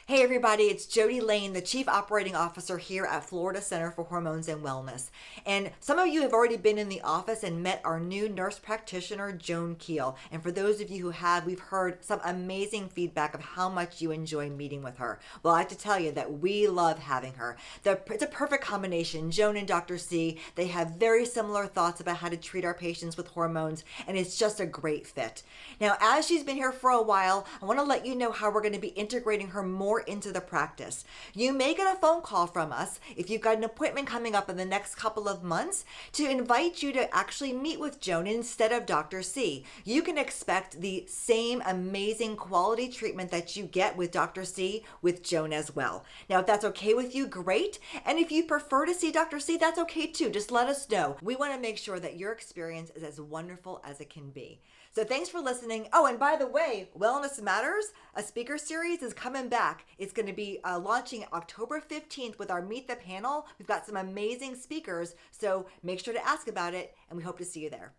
Hey everybody, it's Jody Lane, the Chief Operating Officer here at Florida Center for Hormones and Wellness. And some of you have already been in the office and met our new nurse practitioner, Joan Keel. And for those of you who have, we've heard some amazing feedback of how much you enjoy meeting with her. Well, I have to tell you that we love having her. It's a perfect combination. Joan and Dr. C, they have very similar thoughts about how to treat our patients with hormones, and it's just a great fit. Now, as she's been here for a while, I want to let you know how we're going to be integrating her more into the practice. You may get a phone call from us if you've got an appointment coming up in the next couple of months to invite you to actually meet with Joan instead of Dr. C. You can expect the same amazing quality treatment that you get with Dr. C with Joan as well. Now, if that's okay with you, great. And if you prefer to see Dr. C, that's okay too. Just let us know. We want to make sure that your experience is as wonderful as it can be. So thanks for listening. Oh, and by the way, Wellness Matters, a speaker series is coming back. It's going to be launching October 15th with our Meet the Panel. We've got some amazing speakers, so make sure to ask about it, and we hope to see you there.